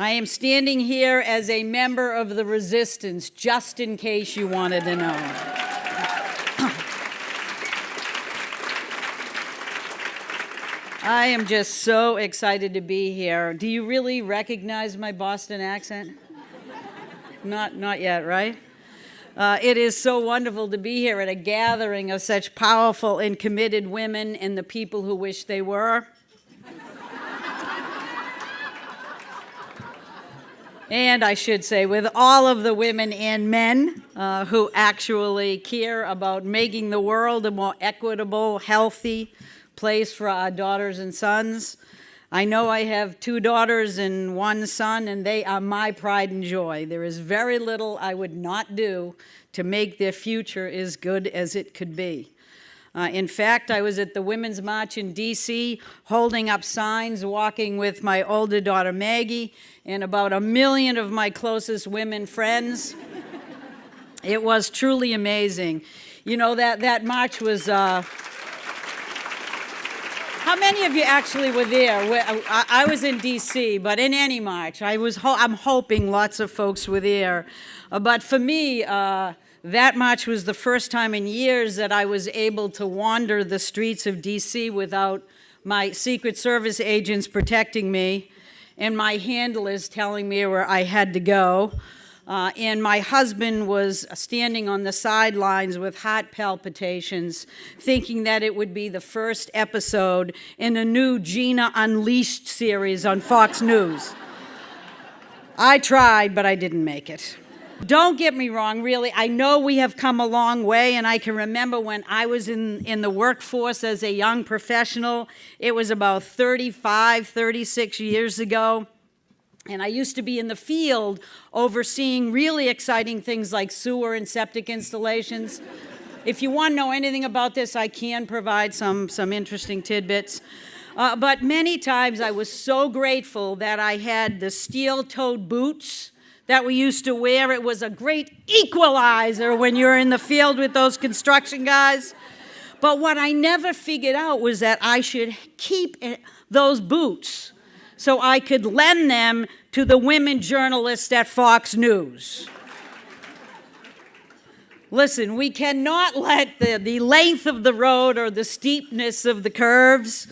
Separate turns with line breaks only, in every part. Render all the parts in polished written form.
I am standing here as a member of the resistance, just in case you wanted to know. I am just so excited to be here. Do you really recognize my Boston accent? Not yet, right? It is so wonderful to be here at a gathering of such powerful and committed women and the people who wish they were. And I should say, with all of the women and men who actually care about making the world a more equitable, healthy place for our daughters and sons. I know I have 2 daughters and 1 son, and they are my pride and joy. There is very little I would not do to make their future as good as it could be. In fact, I was at the Women's March in D.C. holding up signs, walking with my older daughter Maggie and about 1 million of my closest women friends. It was truly amazing. You know, that march was... How many of you actually were there? I was in D.C., but in any march, I'm hoping lots of folks were there. But for me, that march was the first time in years that I was able to wander the streets of D.C. without my Secret Service agents protecting me and my handlers telling me where I had to go. And my husband was standing on the sidelines with heart palpitations, thinking that it would be the first episode in a new Gina Unleashed series on Fox News. I tried, but I didn't make it. Don't get me wrong, really, I know we have come a long way, and I can remember when I was in the workforce as a young professional. It was about 35, 36 years ago. And I used to be in the field overseeing really exciting things like sewer and septic installations. If you want to know anything about this, I can provide some interesting tidbits. But many times I was so grateful that I had the steel-toed boots that we used to wear. It was a great equalizer when you're in the field with those construction guys. But what I never figured out was that I should keep those boots so I could lend them to the women journalists at Fox News. Listen, we cannot let the length of the road or the steepness of the curves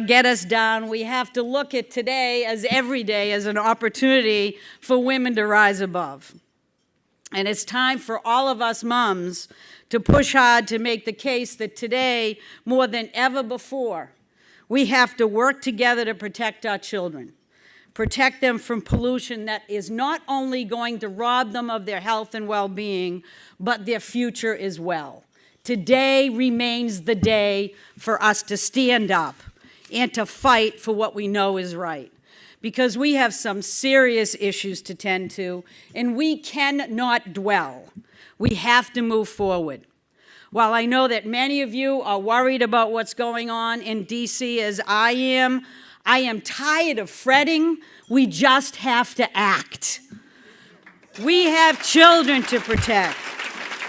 get us down. We have to look at today as every day as an opportunity for women to rise above. And it's time for all of us moms to push hard to make the case that today, more than ever before, we have to work together to protect our children, protect them from pollution that is not only going to rob them of their health and well-being, but their future as well. Today remains the day for us to stand up and to fight for what we know is right, because we have some serious issues to tend to, and we cannot dwell. We have to move forward. While I know that many of you are worried about what's going on in D.C. as I am tired of fretting. We just have to act. We have children to protect.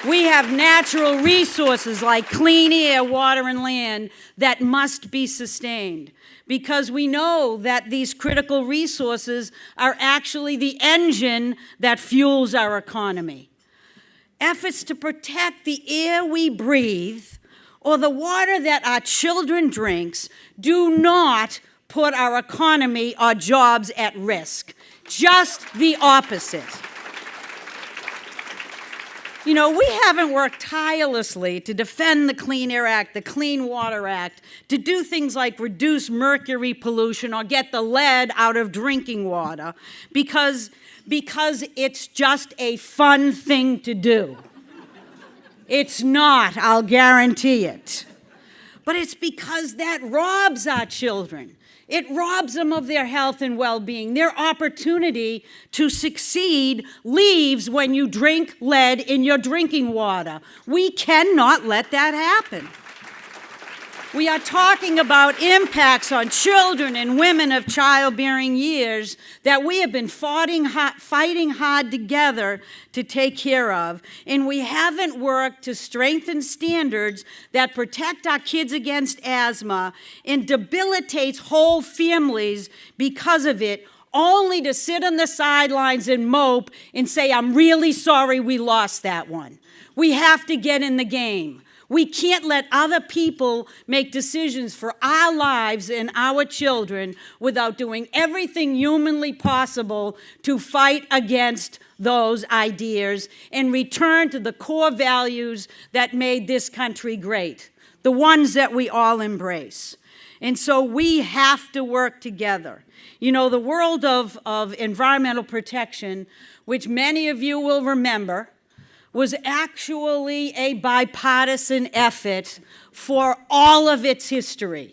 We have natural resources like clean air, water, and land that must be sustained, because we know that these critical resources are actually the engine that fuels our economy. Efforts to protect the air we breathe or the water that our children drink do not put our economy or jobs at risk. Just the opposite. You know, we haven't worked tirelessly to defend the Clean Air Act, the Clean Water Act, to do things like reduce mercury pollution or get the lead out of drinking water because it's just a fun thing to do. It's not, I'll guarantee it. But it's because that robs our children. It robs them of their health and well-being. Their opportunity to succeed leaves when you drink lead in your drinking water. We cannot let that happen. We are talking about impacts on children and women of childbearing years that we have been fighting hard together to take care of, and we haven't worked to strengthen standards that protect our kids against asthma and debilitates whole families because of it, only to sit on the sidelines and mope and say, I'm really sorry we lost that one. We have to get in the game. We can't let other people make decisions for our lives and our children without doing everything humanly possible to fight against those ideas and return to the core values that made this country great, the ones that we all embrace. And so we have to work together. You know, the world of environmental protection, which many of you will remember, was actually a bipartisan effort for all of its history.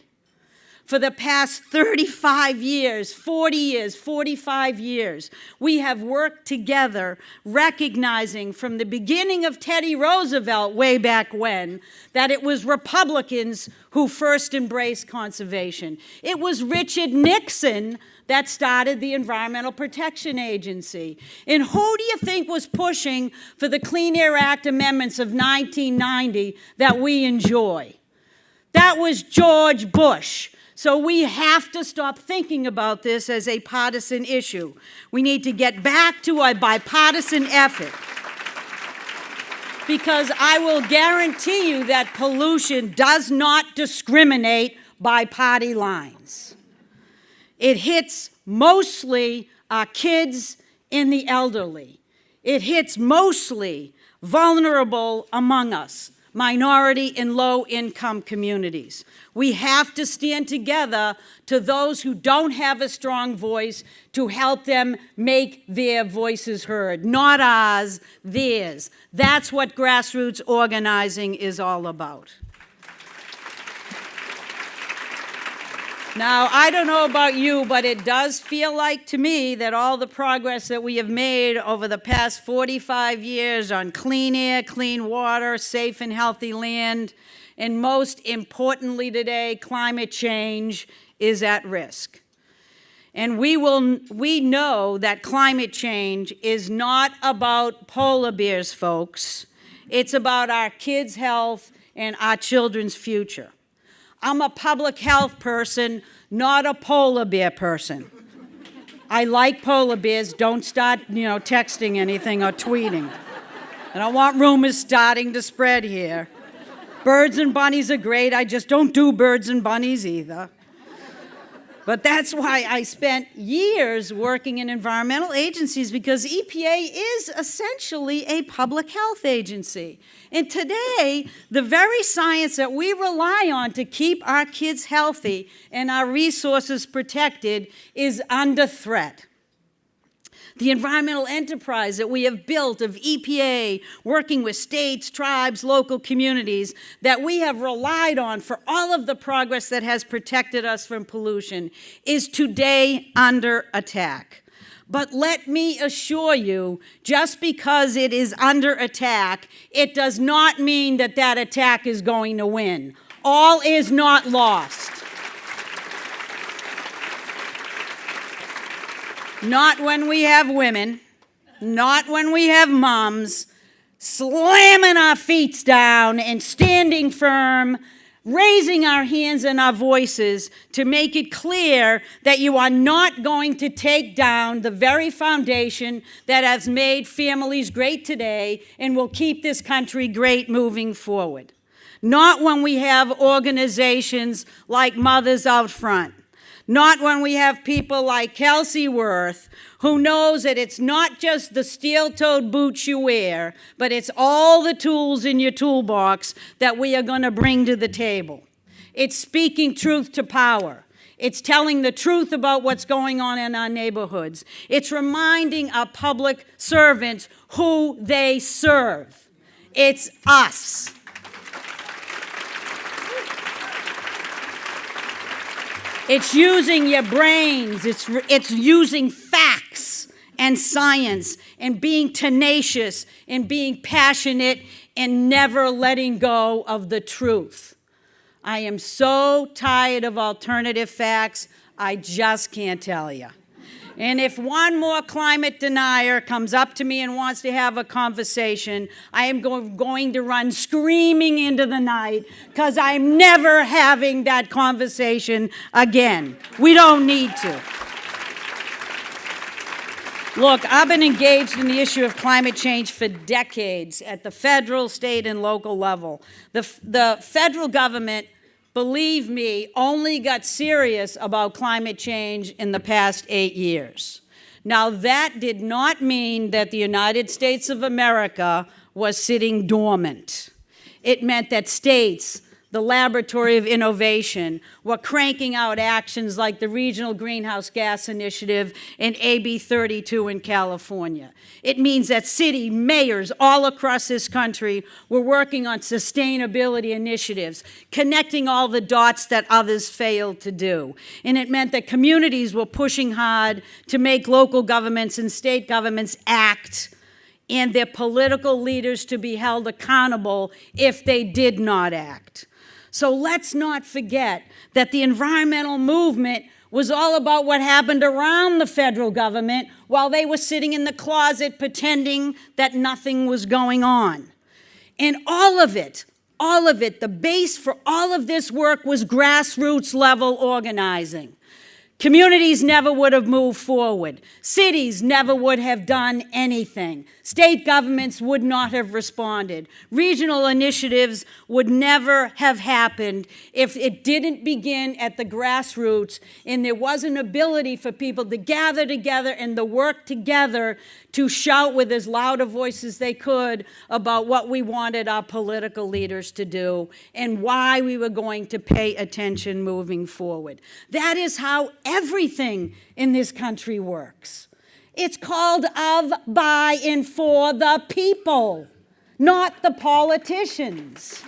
For the past 35 years, 40 years, 45 years, we have worked together, recognizing from the beginning of Teddy Roosevelt way back when, that it was Republicans who first embraced conservation. It was Richard Nixon that started the Environmental Protection Agency. And who do you think was pushing for the Clean Air Act amendments of 1990 that we enjoy? That was George Bush. So we have to stop thinking about this as a partisan issue. We need to get back to a bipartisan effort. Because I will guarantee you that pollution does not discriminate by party lines. It hits mostly our kids and the elderly. It hits mostly vulnerable among us, minority and low-income communities. We have to stand together to those who don't have a strong voice to help them make their voices heard. Not ours, theirs. That's what grassroots organizing is all about. Now, I don't know about you, but it does feel like to me that all the progress that we have made over the past 45 years on clean air, clean water, safe and healthy land, and most importantly today, climate change is at risk. And we know that climate change is not about polar bears, folks. It's about our kids' health and our children's future. I'm a public health person, not a polar bear person. I like polar bears. Don't start, texting anything or tweeting. I don't want rumors starting to spread here. Birds and bunnies are great. I just don't do birds and bunnies either. But that's why I spent years working in environmental agencies, because EPA is essentially a public health agency. And today, the very science that we rely on to keep our kids healthy and our resources protected is under threat. The environmental enterprise that we have built of EPA, working with states, tribes, local communities, that we have relied on for all of the progress that has protected us from pollution, is today under attack. But let me assure you, just because it is under attack, it does not mean that that attack is going to win. All is not lost. Not when we have women, not when we have moms slamming our feet down and standing firm, raising our hands and our voices to make it clear that you are not going to take down the very foundation that has made families great today and will keep this country great moving forward. Not when we have organizations like Mothers Out Front. Not when we have people like Kelsey Worth, who knows that it's not just the steel-toed boots you wear, but it's all the tools in your toolbox that we are going to bring to the table. It's speaking truth to power. It's telling the truth about what's going on in our neighborhoods. It's reminding our public servants who they serve. It's us. It's using your brains. It's using facts and science and being tenacious and being passionate and never letting go of the truth. I am so tired of alternative facts, I just can't tell you. And if one more climate denier comes up to me and wants to have a conversation, I am going to run screaming into the night, because I'm never having that conversation again. We don't need to. Look, I've been engaged in the issue of climate change for decades at the federal, state, and local level. The federal government, believe me, only got serious about climate change in the past 8 years. Now, that did not mean that the United States of America was sitting dormant. It meant that states, the laboratory of innovation, were cranking out actions like the Regional Greenhouse Gas Initiative and AB 32 in California. It means that city mayors all across this country were working on sustainability initiatives, connecting all the dots that others failed to do. And it meant that communities were pushing hard to make local governments and state governments act, and their political leaders to be held accountable if they did not act. So let's not forget that the environmental movement was all about what happened around the federal government while they were sitting in the closet pretending that nothing was going on. And all of it, the base for all of this work was grassroots level organizing. Communities never would have moved forward. Cities never would have done anything. State governments would not have responded. Regional initiatives would never have happened if it didn't begin at the grassroots and there was an ability for people to gather together and to work together to shout with as loud a voice as they could about what we wanted our political leaders to do and why we were going to pay attention moving forward. That is how everything in this country works. It's called of, by, and for the people, not the politicians.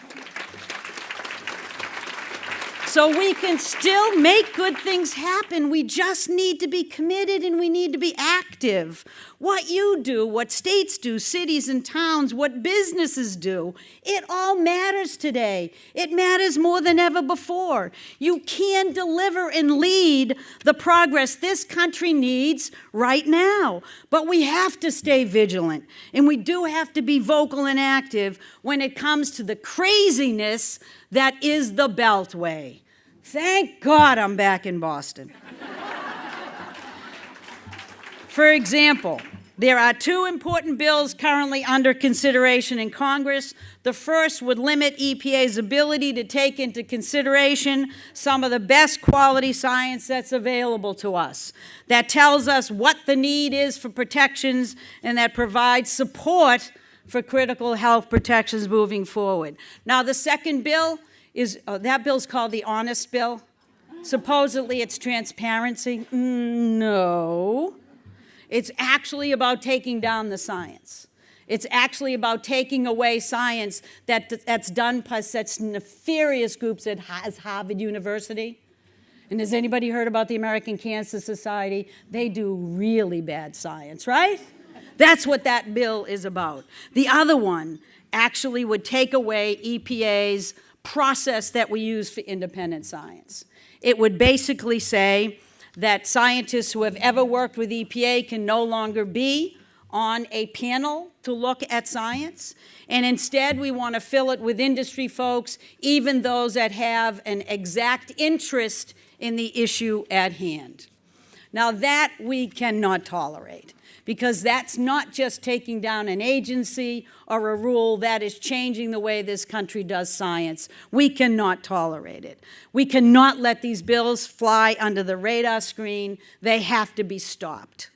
So we can still make good things happen. We just need to be committed and we need to be active. What you do, what states do, cities and towns, what businesses do, it all matters today. It matters more than ever before. You can deliver and lead the progress this country needs right now. But we have to stay vigilant, and we do have to be vocal and active when it comes to the craziness that is the Beltway. Thank God I'm back in Boston. For example, there are two important bills currently under consideration in Congress. The first would limit EPA's ability to take into consideration some of the best quality science that's available to us, that tells us what the need is for protections and that provides support for critical health protections moving forward. Now, the second bill is, that bill's called the Honest Bill. Supposedly it's transparency. No. It's actually about taking down the science. It's actually about taking away science that's done by such nefarious groups as Harvard University. And has anybody heard about the American Cancer Society? They do really bad science, right? That's what that bill is about. The other one actually would take away EPA's process that we use for independent science. It would basically say that scientists who have ever worked with EPA can no longer be on a panel to look at science, and instead we want to fill it with industry folks, even those that have an exact interest in the issue at hand. Now that we cannot tolerate, because that's not just taking down an agency or a rule, that is changing the way this country does science. We cannot tolerate it. We cannot let these bills fly under the radar screen. They have to be stopped.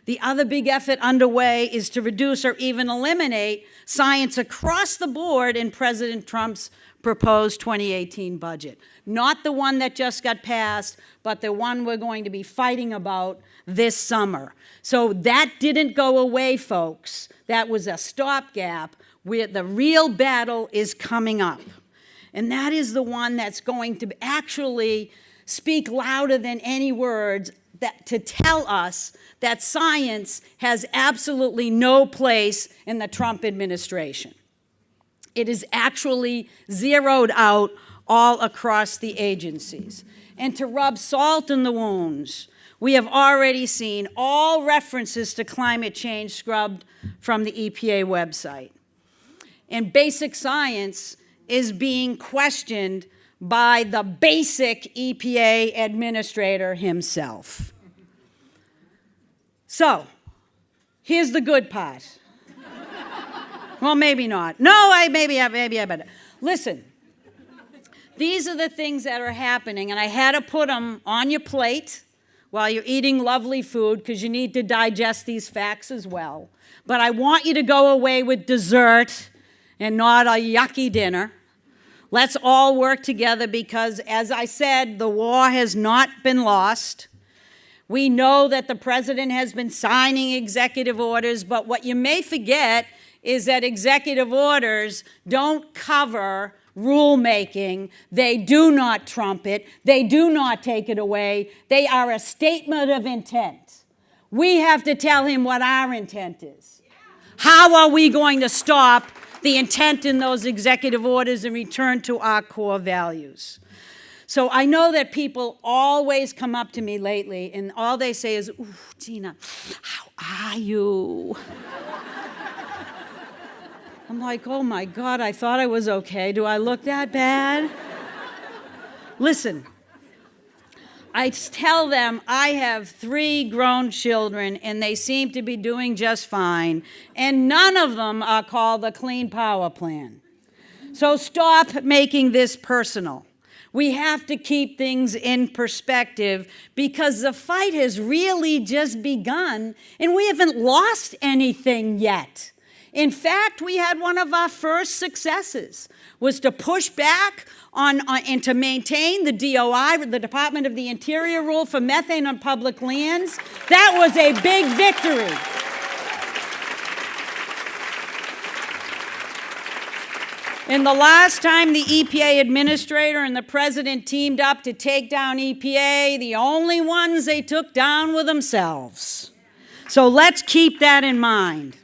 The other big effort underway is to reduce or even eliminate science across the board in President Trump's proposed 2018 budget. Not the one that just got passed, but the one we're going to be fighting about this summer. So that didn't go away, folks. That was a stopgap where the real battle is coming up. And that is the one that's going to actually speak louder than any words to tell us that science has absolutely no place in the Trump administration. It is actually zeroed out all across the agencies. And to rub salt in the wounds, we have already seen all references to climate change scrubbed from the EPA website. And basic science is being questioned by the basic EPA administrator himself. So, Here's the good part. Well, maybe not. No, maybe I better. Listen, these are the things that are happening, and I had to put them on your plate while you're eating lovely food because you need to digest these facts as well. But I want you to go away with dessert and not a yucky dinner. Let's all work together because, as I said, the war has not been lost. We know that the president has been signing executive orders, but what you may forget is that executive orders don't cover rulemaking. They do not trump it. They do not take it away. They are a statement of intent. We have to tell him what our intent is. How are we going to stop the intent in those executive orders and return to our core values? So I know that people always come up to me lately and all they say is, "Ooh, Gina, how are you?" I'm like, oh my God, I thought I was okay. Do I look that bad? Listen, I tell them I have 3 grown children and they seem to be doing just fine, and none of them are called the Clean Power Plan. So stop making this personal. We have to keep things in perspective because the fight has really just begun and we haven't lost anything yet. In fact, we had one of our first successes was to push back on and to maintain the DOI, the Department of the Interior rule for methane on public lands. That was a big victory. And the last time the EPA administrator and the president teamed up to take down EPA, the only ones they took down were themselves. So let's keep that in mind.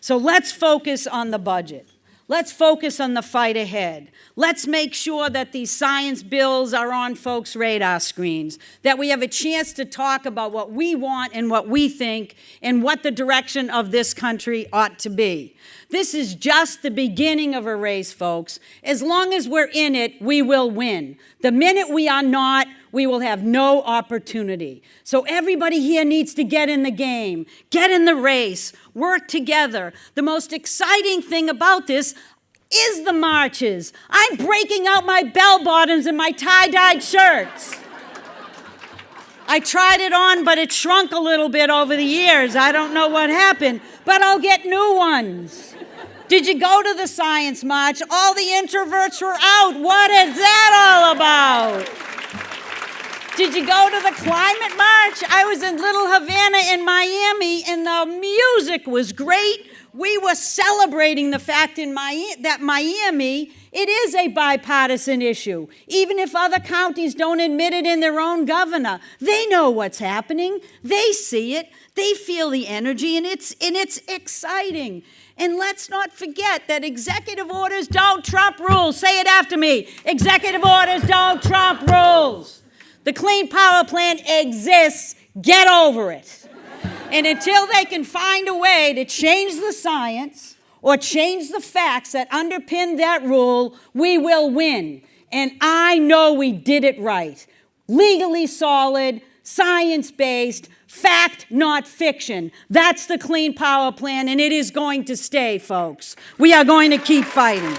So let's focus on the budget. Let's focus on the fight ahead. Let's make sure that these science bills are on folks' radar screens, that we have a chance to talk about what we want and what we think and what the direction of this country ought to be. This is just the beginning of a race, folks. As long as we're in it, we will win. The minute we are not, we will have no opportunity. So everybody here needs to get in the game, get in the race, work together. The most exciting thing about this is the marches. I'm breaking out my bell bottoms and my tie-dyed shirts. I tried it on, but it shrunk a little bit over the years. I don't know what happened, but I'll get new ones. Did you go to the science march? All the introverts were out. What is that all about? Did you go to the climate march? I was in Little Havana in Miami, and the music was great. We were celebrating the fact that Miami, it is a bipartisan issue. Even if other counties don't admit it in their own governor, they know what's happening. They see it. They feel the energy, and it's exciting. And let's not forget that executive orders don't trump rules. Say it after me. Executive orders don't trump rules. The Clean Power Plan exists. Get over it. And until they can find a way to change the science or change the facts that underpin that rule, we will win. And I know we did it right. Legally solid, science-based, fact, not fiction. That's the Clean Power Plan, and it is going to stay, folks. We are going to keep fighting.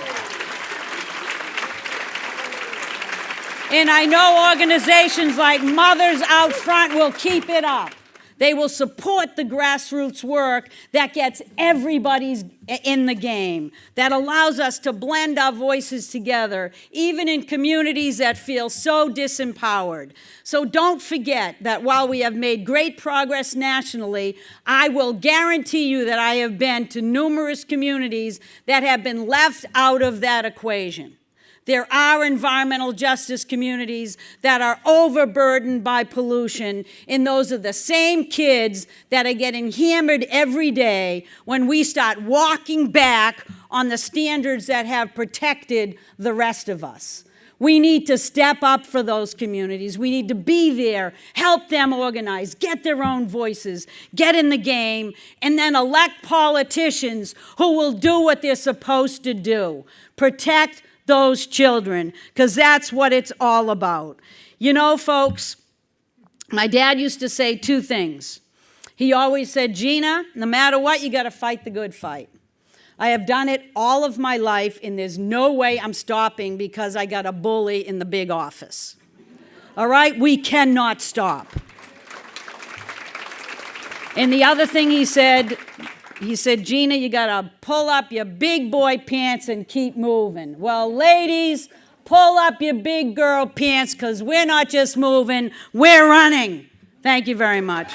And I know organizations like Mothers Out Front will keep it up. They will support the grassroots work that gets everybody in the game, that allows us to blend our voices together, even in communities that feel so disempowered. So don't forget that while we have made great progress nationally, I will guarantee you that I have been to numerous communities that have been left out of that equation. There are environmental justice communities that are overburdened by pollution, and those are the same kids that are getting hammered every day when we start walking back on the standards that have protected the rest of us. We need to step up for those communities. We need to be there, help them organize, get their own voices, get in the game, and then elect politicians who will do what they're supposed to do, protect those children, because that's what it's all about. You know, folks, my dad used to say 2 things. He always said, Gina, no matter what, you got to fight the good fight. I have done it all of my life, and there's no way I'm stopping because I got a bully in the big office. All right? We cannot stop. And the other thing he said, Gina, you got to pull up your big boy pants and keep moving. Well, ladies, pull up your big girl pants because we're not just moving, we're running. Thank you very much.